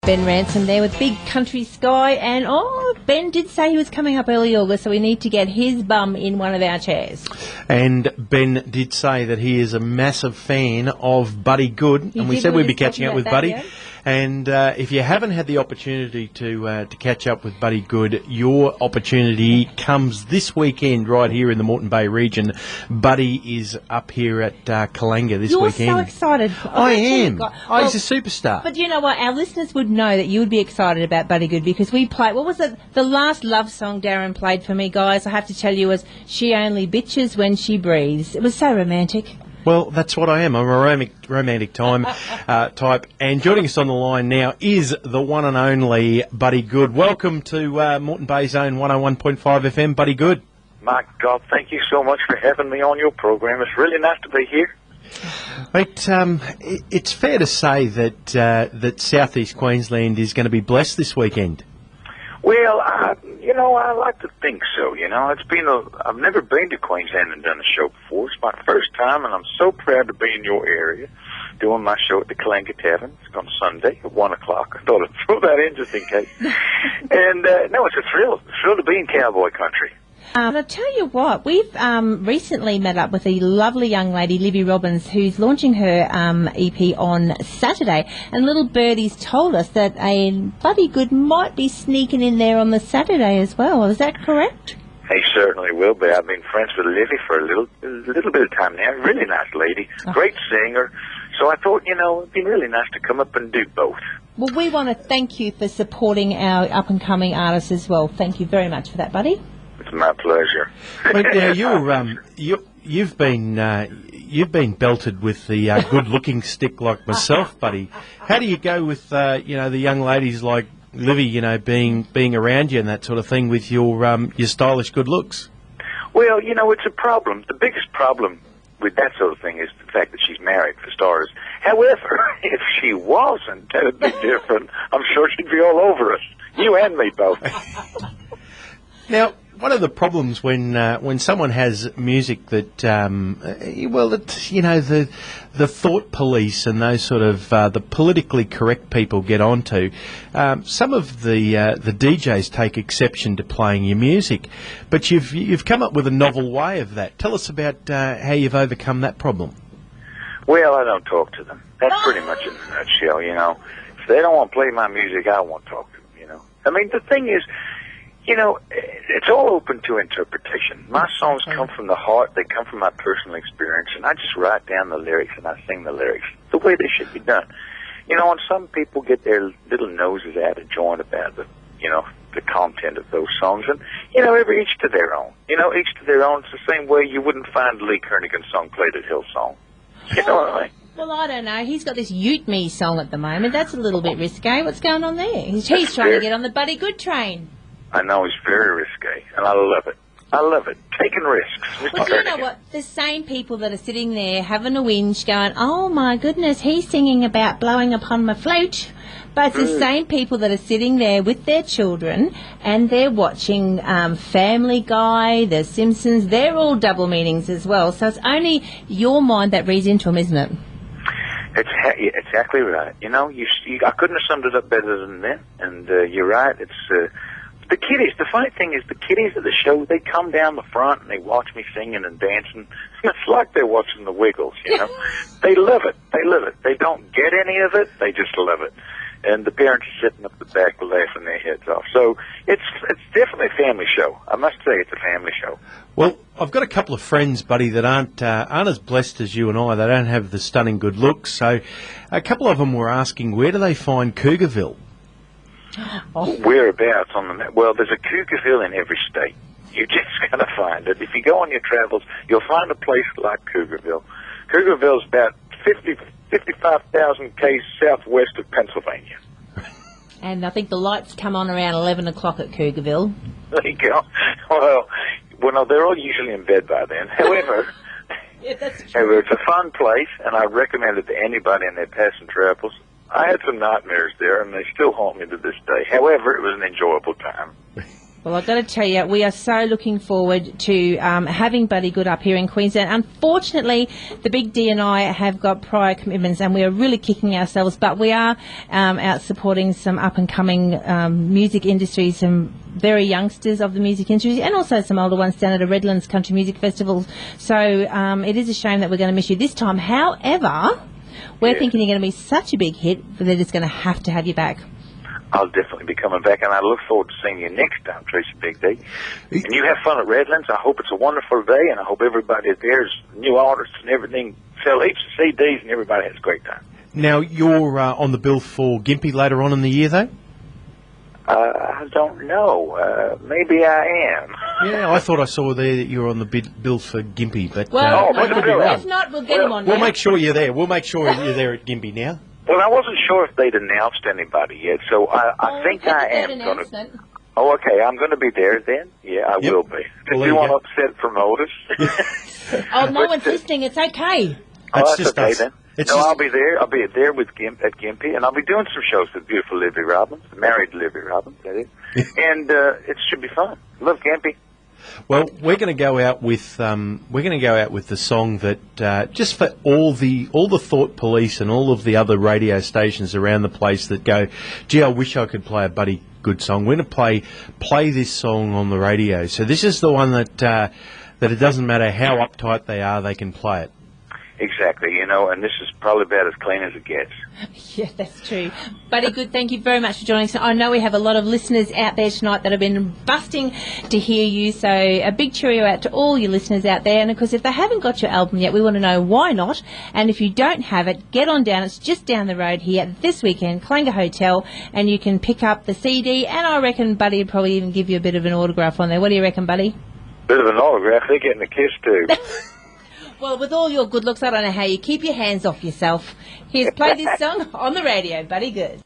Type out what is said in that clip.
Ben Ransom there with Big Country Sky, and Ben did say he was coming up early August, so we need to get his bum in one of our chairs. And Ben did say that he is a massive fan of Buddy Goode, and we said we'd be catching up with Buddy. Yeah. And if you haven't had the opportunity to catch up with Buddy Goode, your opportunity comes this weekend right here in the Moreton Bay region. Buddy is up here at Kalanga this weekend. You're so excited. I am. He's a superstar. But you know what? Our listeners would know that you would be excited about Buddy Goode because we played, what was it? The last love song Darren played for me, guys, I have to tell you, was She Only Bitches When She Breathes. It was so romantic. Well, that's what I am. I'm a romantic type. And joining us on the line now is the one and only Buddy Goode. Welcome to Moreton Bay's own 101.5 FM, Buddy Goode. My God, thank you so much for having me on your program. It's really nice to be here. Mate, it's fair to say that that South East Queensland is going to be blessed this weekend. Well, I like to think so. I've never been to Queensland and done a show before. It's my first time, and I'm so proud to be in your area doing my show at the Kalanga Tavern. It's on Sunday at 1 o'clock. I thought I'd throw that in just in case. And, no, it's a thrill to be in cowboy country. I'll tell you what, we've recently met up with a lovely young lady, Libby Robbins, who's launching her EP on Saturday. And little Birdie's told us that a Buddy Goode might be sneaking in there on the Saturday as well. Is that correct? He certainly will be. I've been friends with Libby for a little bit of time now. Really nice lady, great singer. So I thought, it'd be really nice to come up and do both. Well, we want to thank you for supporting our up-and-coming artists as well. Thank you very much for that, Buddy. It's my pleasure. But now you've been belted with the good-looking stick like myself, Buddy. How do you go with the young ladies like Livy, being around you and that sort of thing with your stylish good looks? Well, it's a problem. The biggest problem with that sort of thing is the fact that she's married, for starters. However, if she wasn't, that would be different. I'm sure she'd be all over us. You and me both. Now, one of the problems when someone has music that, the thought police and those sort of the politically correct people get onto, some of the DJs take exception to playing your music, but you've come up with a novel way of that. Tell us about how you've overcome that problem. Well, I don't talk to them. That's pretty much in a nutshell. If they don't want to play my music, I won't talk to them. I mean, the thing is, it's all open to interpretation. My songs come from the heart. They come from my personal experience, and I just write down the lyrics and I sing the lyrics the way they should be done. And some people get their little noses out of joint about the content of those songs, and, each to their own. Each to their own. It's the same way you wouldn't find Lee Kernaghan's song played at Hillsong. You know what I mean? Well, I don't know. He's got this Ute Me song at the moment. That's a little bit risque. What's going on there? He's trying to get on the Buddy Goode train. I know, he's very risque, and I love it. I love it. Taking risks. Well, you know what? The same people that are sitting there having a whinge going, oh, my goodness, he's singing about blowing upon my flute. But it's the same people that are sitting there with their children and they're watching Family Guy, The Simpsons. They're all double meanings as well. So it's only your mind that reads into them, isn't it? It's exactly right. I couldn't have summed it up better than that. And you're right. It's... the kiddies, the funny thing is the kiddies at the show, they come down the front and they watch me singing and dancing. It's like they're watching the Wiggles, They love it. They love it. They don't get any of it. They just love it. And the parents are sitting up the back laughing their heads off. So it's definitely a family show. I must say it's a family show. Well, I've got a couple of friends, Buddy, that aren't as blessed as you and I. They don't have the stunning good looks. So a couple of them were asking, where do they find Cougarville? Whereabouts on the map? Well, there's a Cougarville in every state. You just got to find it. If you go on your travels, you'll find a place like Cougarville. Cougarville's about 55,000 k's southwest of Pennsylvania. And I think the lights come on around 11 o'clock at Cougarville. There you go. Well, no, they're all usually in bed by then. However, it's a fun place, and I recommend it to anybody in their passing travels. I had some nightmares there, and they still haunt me to this day. However, it was an enjoyable time. Well, I've got to tell you, we are so looking forward to having Buddy Goode up here in Queensland. Unfortunately, the Big D and I have got prior commitments and we are really kicking ourselves, but we are out supporting some up-and-coming music industry, some very youngsters of the music industry, and also some older ones down at a Redlands Country Music Festival. So it is a shame that we're going to miss you this time. However, we're thinking you're going to be such a big hit that they're just going to have you back. I'll definitely be coming back, and I look forward to seeing you next time, Tracy Big D. And you have fun at Redlands. I hope it's a wonderful day, and I hope everybody there's new artists and everything, sell heaps of CDs, and everybody has a great time. Now, you're on the bill for Gympie later on in the year, though? I don't know. Maybe I am. Yeah, I thought I saw there that you were on the bill for Gympie, but if not, we'll get him on. We'll make sure you're there. We'll make sure you're there at Gympie now. Well, I wasn't sure if they'd announced anybody yet, so I think I am going to. Oh, okay, I'm going to be there then. Yeah, I will be. Well, Did you want to upset promoters? No one's listening. It's okay. That's just okay us. then. I'll be there. I'll be there with at Gympie, and I'll be doing some shows with beautiful Libby Robbins, married Libby Robbins, that is. And it should be fun. Love Gympie. Well, we're going to go out with the song that just for all the Thought Police and all of the other radio stations around the place that go, gee, I wish I could play a Buddy Goode song. We're going to play this song on the radio. So this is the one that it doesn't matter how uptight they are, they can play it. Exactly, and this is probably about as clean as it gets. Yeah, that's true. Buddy Goode, thank you very much for joining us. I know we have a lot of listeners out there tonight that have been busting to hear you, so a big cheerio out to all your listeners out there. And, of course, if they haven't got your album yet, we want to know why not. And if you don't have it, get on down. It's just down the road here this weekend, Clangar Hotel, and you can pick up the CD, and I reckon Buddy would probably even give you a bit of an autograph on there. What do you reckon, Buddy? Bit of an autograph. They're getting a kiss, too. Well, with all your good looks, I don't know how you keep your hands off yourself. Here's play this song on the radio, Buddy Goode.